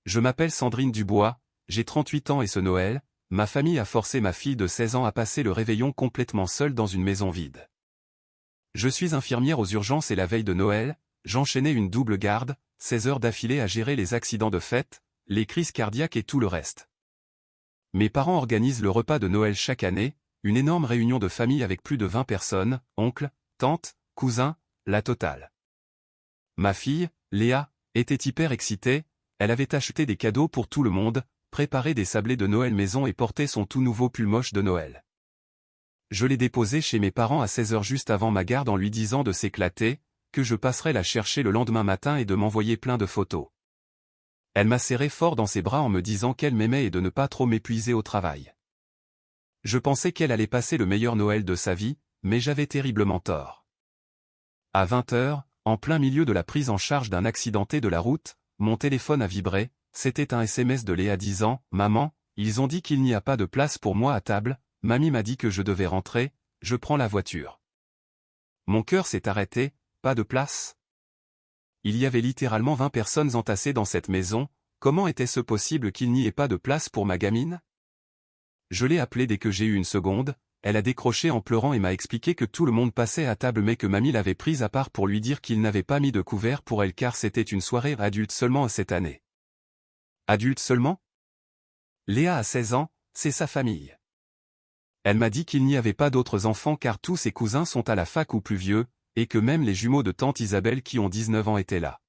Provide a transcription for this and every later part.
Je m'appelle Sandrine Dubois, j'ai 38 ans et ce Noël, ma famille a forcé ma fille de 16 ans à passer le réveillon complètement seule dans une maison vide. Je suis infirmière aux urgences et la veille de Noël, j'enchaînais une double garde, 16 heures d'affilée à gérer les accidents de fête, les crises cardiaques et tout le reste. Mes parents organisent le repas de Noël chaque année, une énorme réunion de famille avec plus de 20 personnes, oncles, tantes, cousins, la totale. Ma fille, Léa, était hyper excitée, elle avait acheté des cadeaux pour tout le monde, préparé des sablés de Noël maison et porté son tout nouveau pull moche de Noël. Je l'ai déposé chez mes parents à 16 heures juste avant ma garde en lui disant de s'éclater, que je passerais la chercher le lendemain matin et de m'envoyer plein de photos. Elle m'a serré fort dans ses bras en me disant qu'elle m'aimait et de ne pas trop m'épuiser au travail. Je pensais qu'elle allait passer le meilleur Noël de sa vie, mais j'avais terriblement tort. À 20 heures, en plein milieu de la prise en charge d'un accidenté de la route, mon téléphone a vibré, c'était un SMS de Léa disant « Maman, ils ont dit qu'il n'y a pas de place pour moi à table, mamie m'a dit que je devais rentrer, je prends la voiture. » Mon cœur s'est arrêté, pas de place? Il y avait littéralement 20 personnes entassées dans cette maison, comment était-ce possible qu'il n'y ait pas de place pour ma gamine? Je l'ai appelée dès que j'ai eu une seconde, elle a décroché en pleurant et m'a expliqué que tout le monde passait à table mais que mamie l'avait prise à part pour lui dire qu'il n'avait pas mis de couvert pour elle car c'était une soirée adulte seulement cette année. Adulte seulement? Léa a 16 ans, c'est sa famille. Elle m'a dit qu'il n'y avait pas d'autres enfants car tous ses cousins sont à la fac ou plus vieux, et que même les jumeaux de tante Isabelle qui ont 19 ans étaient là.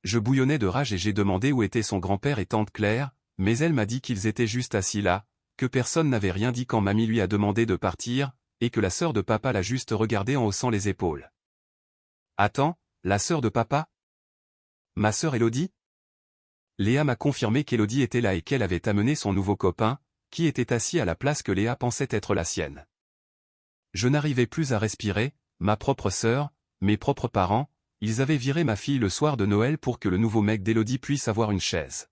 Je bouillonnais de rage et j'ai demandé où étaient son grand-père et tante Claire, mais elle m'a dit qu'ils étaient juste assis là, que personne n'avait rien dit quand mamie lui a demandé de partir, et que la sœur de papa l'a juste regardé en haussant les épaules. Attends, la sœur de papa? Ma sœur Élodie? Léa m'a confirmé qu'Élodie était là et qu'elle avait amené son nouveau copain, qui était assis à la place que Léa pensait être la sienne. Je n'arrivais plus à respirer, ma propre sœur, mes propres parents, ils avaient viré ma fille le soir de Noël pour que le nouveau mec d'Élodie puisse avoir une chaise.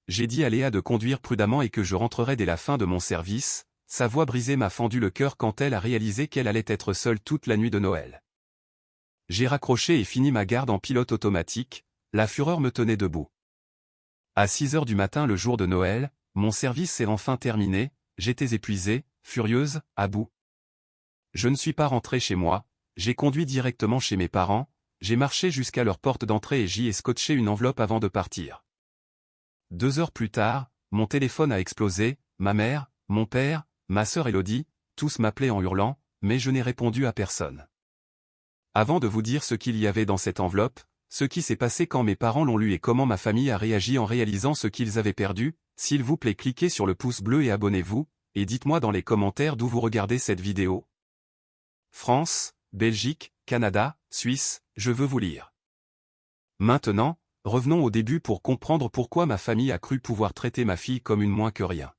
J'ai dit à Léa de conduire prudemment et que je rentrerais dès la fin de mon service, sa voix brisée m'a fendu le cœur quand elle a réalisé qu'elle allait être seule toute la nuit de Noël. J'ai raccroché et fini ma garde en pilote automatique, la fureur me tenait debout. À 6 heures du matin le jour de Noël, mon service s'est enfin terminé, j'étais épuisée, furieuse, à bout. Je ne suis pas rentré chez moi, j'ai conduit directement chez mes parents, j'ai marché jusqu'à leur porte d'entrée et j'y ai scotché une enveloppe avant de partir. 2 heures plus tard, mon téléphone a explosé, ma mère, mon père, ma sœur Élodie, tous m'appelaient en hurlant, mais je n'ai répondu à personne. Avant de vous dire ce qu'il y avait dans cette enveloppe, ce qui s'est passé quand mes parents l'ont lu et comment ma famille a réagi en réalisant ce qu'ils avaient perdu, s'il vous plaît cliquez sur le pouce bleu et abonnez-vous, et dites-moi dans les commentaires d'où vous regardez cette vidéo. France, Belgique, Canada, Suisse, je veux vous lire. Maintenant, revenons au début pour comprendre pourquoi ma famille a cru pouvoir traiter ma fille comme une moins que rien.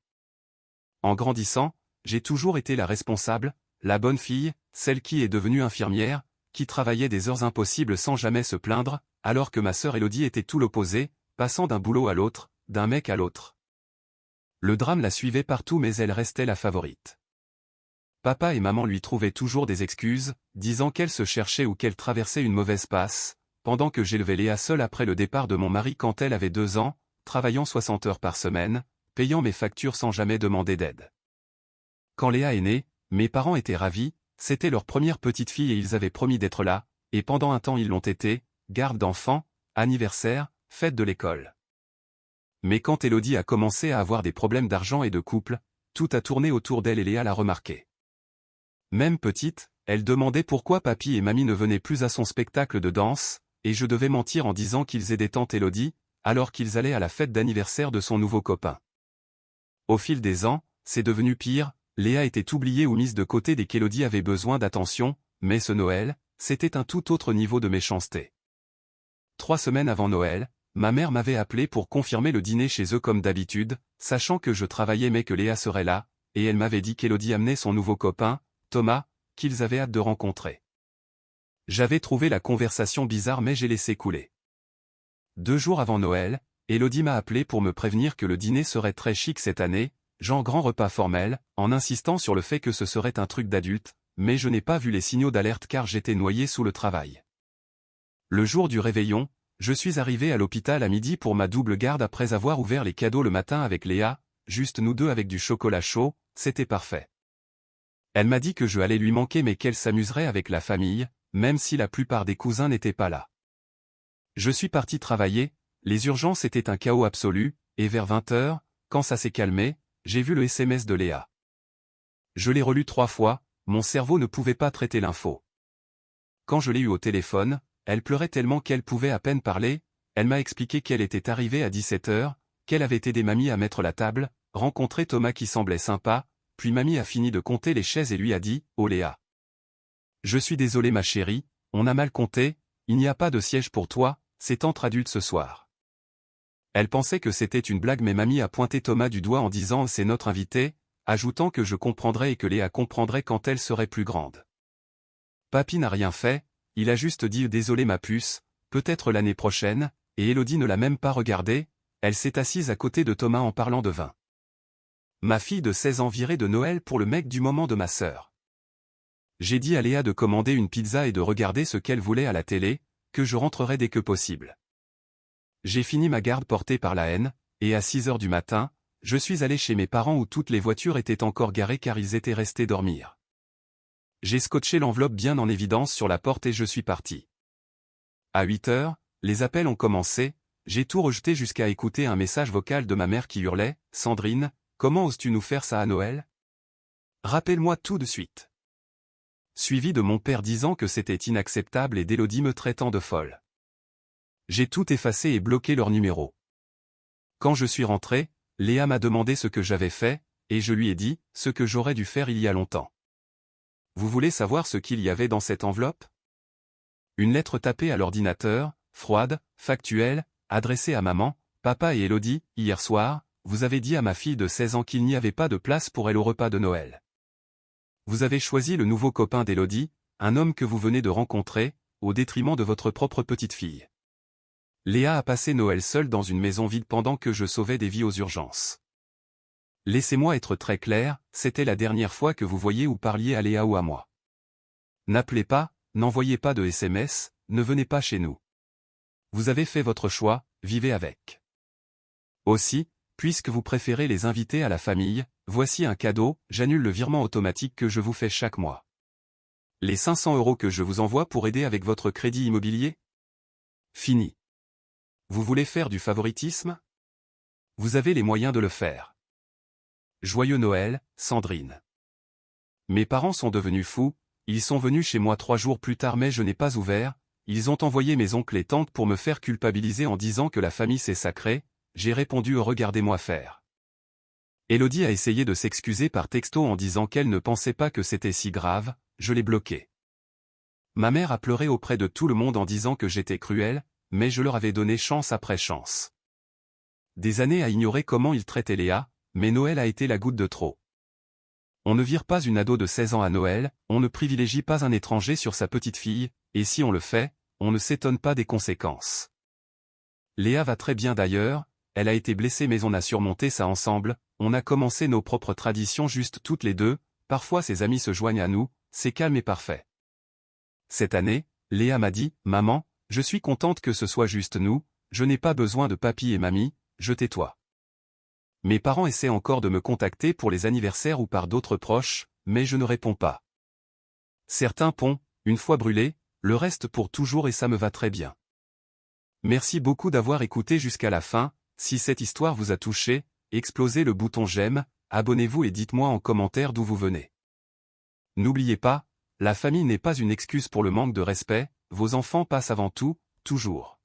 En grandissant, j'ai toujours été la responsable, la bonne fille, celle qui est devenue infirmière, qui travaillait des heures impossibles sans jamais se plaindre, alors que ma sœur Élodie était tout l'opposé, passant d'un boulot à l'autre, d'un mec à l'autre. Le drame la suivait partout mais elle restait la favorite. Papa et maman lui trouvaient toujours des excuses, disant qu'elle se cherchait ou qu'elle traversait une mauvaise passe, pendant que j'élevais Léa seule après le départ de mon mari quand elle avait 2 ans, travaillant 60 heures par semaine, payant mes factures sans jamais demander d'aide. Quand Léa est née, mes parents étaient ravis, c'était leur première petite fille et ils avaient promis d'être là, et pendant un temps ils l'ont été, garde d'enfants, anniversaire, fête de l'école. Mais quand Élodie a commencé à avoir des problèmes d'argent et de couple, tout a tourné autour d'elle et Léa l'a remarqué. Même petite, elle demandait pourquoi papy et mamie ne venaient plus à son spectacle de danse, et je devais mentir en disant qu'ils aidaient tante Élodie, alors qu'ils allaient à la fête d'anniversaire de son nouveau copain. Au fil des ans, c'est devenu pire, Léa était oubliée ou mise de côté dès qu'Élodie avait besoin d'attention, mais ce Noël, c'était un tout autre niveau de méchanceté. 3 semaines avant Noël, ma mère m'avait appelé pour confirmer le dîner chez eux comme d'habitude, sachant que je travaillais mais que Léa serait là, et elle m'avait dit qu'Élodie amenait son nouveau copain, Thomas, qu'ils avaient hâte de rencontrer. J'avais trouvé la conversation bizarre mais j'ai laissé couler. 2 jours avant Noël, Élodie m'a appelé pour me prévenir que le dîner serait très chic cette année, genre grand repas formel, en insistant sur le fait que ce serait un truc d'adulte, mais je n'ai pas vu les signaux d'alerte car j'étais noyé sous le travail. Le jour du réveillon, Je suis arrivé à l'hôpital à midi pour ma double garde après avoir ouvert les cadeaux le matin avec Léa, juste nous deux avec du chocolat chaud, c'était parfait. Elle m'a dit que je allais lui manquer mais qu'elle s'amuserait avec la famille, même si la plupart des cousins n'étaient pas là. Je suis parti travailler, les urgences étaient un chaos absolu, et vers 20h, quand ça s'est calmé, j'ai vu le SMS de Léa. Je l'ai relu 3 fois, mon cerveau ne pouvait pas traiter l'info. Quand je l'ai eue au téléphone, elle pleurait tellement qu'elle pouvait à peine parler, elle m'a expliqué qu'elle était arrivée à 17h, qu'elle avait aidé mamie à mettre la table, rencontré Thomas qui semblait sympa, puis mamie a fini de compter les chaises et lui a dit « Oh Léa. Je suis désolé ma chérie, on a mal compté, il n'y a pas de siège pour toi, c'est entre adultes ce soir. » Elle pensait que c'était une blague mais mamie a pointé Thomas du doigt en disant « C'est notre invité », ajoutant que je comprendrais et que Léa comprendrait quand elle serait plus grande. Papy n'a rien fait, il a juste dit « Désolé ma puce, peut-être l'année prochaine », et Élodie ne l'a même pas regardé, elle s'est assise à côté de Thomas en parlant de vin. Ma fille de 16 ans virée de Noël pour le mec du moment de ma sœur. J'ai dit à Léa de commander une pizza et de regarder ce qu'elle voulait à la télé, que je rentrerai dès que possible. J'ai fini ma garde portée par la haine, et à 6h du matin, je suis allé chez mes parents où toutes les voitures étaient encore garées car ils étaient restés dormir. J'ai scotché l'enveloppe bien en évidence sur la porte et je suis parti. À 8h, les appels ont commencé, j'ai tout rejeté jusqu'à écouter un message vocal de ma mère qui hurlait « Sandrine, comment oses-tu nous faire ça à Noël? Rappelle-moi tout de suite. » Suivi de mon père disant que c'était inacceptable et d'Élodie me traitant de folle. J'ai tout effacé et bloqué leur numéro. Quand je suis rentré, Léa m'a demandé ce que j'avais fait, et je lui ai dit ce que j'aurais dû faire il y a longtemps. Vous voulez savoir ce qu'il y avait dans cette enveloppe? Une lettre tapée à l'ordinateur, froide, factuelle, adressée à maman, papa et Élodie. Hier soir, vous avez dit à ma fille de 16 ans qu'il n'y avait pas de place pour elle au repas de Noël. Vous avez choisi le nouveau copain d'Élodie, un homme que vous venez de rencontrer, au détriment de votre propre petite fille. Léa a passé Noël seule dans une maison vide pendant que je sauvais des vies aux urgences. Laissez-moi être très clair, c'était la dernière fois que vous voyiez ou parliez à Léa ou à moi. N'appelez pas, n'envoyez pas de SMS, ne venez pas chez nous. Vous avez fait votre choix, vivez avec. Aussi, puisque vous préférez les inviter à la famille, voici un cadeau, j'annule le virement automatique que je vous fais chaque mois. Les 500 € que je vous envoie pour aider avec votre crédit immobilier? Fini. Vous voulez faire du favoritisme? Vous avez les moyens de le faire. Joyeux Noël, Sandrine. Mes parents sont devenus fous, ils sont venus chez moi 3 jours plus tard mais je n'ai pas ouvert, ils ont envoyé mes oncles et tantes pour me faire culpabiliser en disant que la famille c'est sacré, j'ai répondu regardez-moi faire. Élodie a essayé de s'excuser par texto en disant qu'elle ne pensait pas que c'était si grave, je l'ai bloquée. Ma mère a pleuré auprès de tout le monde en disant que j'étais cruel, mais je leur avais donné chance après chance. Des années à ignorer comment ils traitaient Léa, mais Noël a été la goutte de trop. On ne vire pas une ado de 16 ans à Noël, on ne privilégie pas un étranger sur sa petite fille, et si on le fait, on ne s'étonne pas des conséquences. Léa va très bien d'ailleurs, elle a été blessée mais on a surmonté ça ensemble, on a commencé nos propres traditions juste toutes les deux, parfois ses amis se joignent à nous, c'est calme et parfait. Cette année, Léa m'a dit « Maman, je suis contente que ce soit juste nous, je n'ai pas besoin de papy et mamie, je tais-toi. » Mes parents essaient encore de me contacter pour les anniversaires ou par d'autres proches, mais je ne réponds pas. Certains ponts, une fois brûlés, le reste pour toujours et ça me va très bien. Merci beaucoup d'avoir écouté jusqu'à la fin, si cette histoire vous a touché, explosez le bouton j'aime, abonnez-vous et dites-moi en commentaire d'où vous venez. N'oubliez pas, la famille n'est pas une excuse pour le manque de respect, vos enfants passent avant tout, toujours.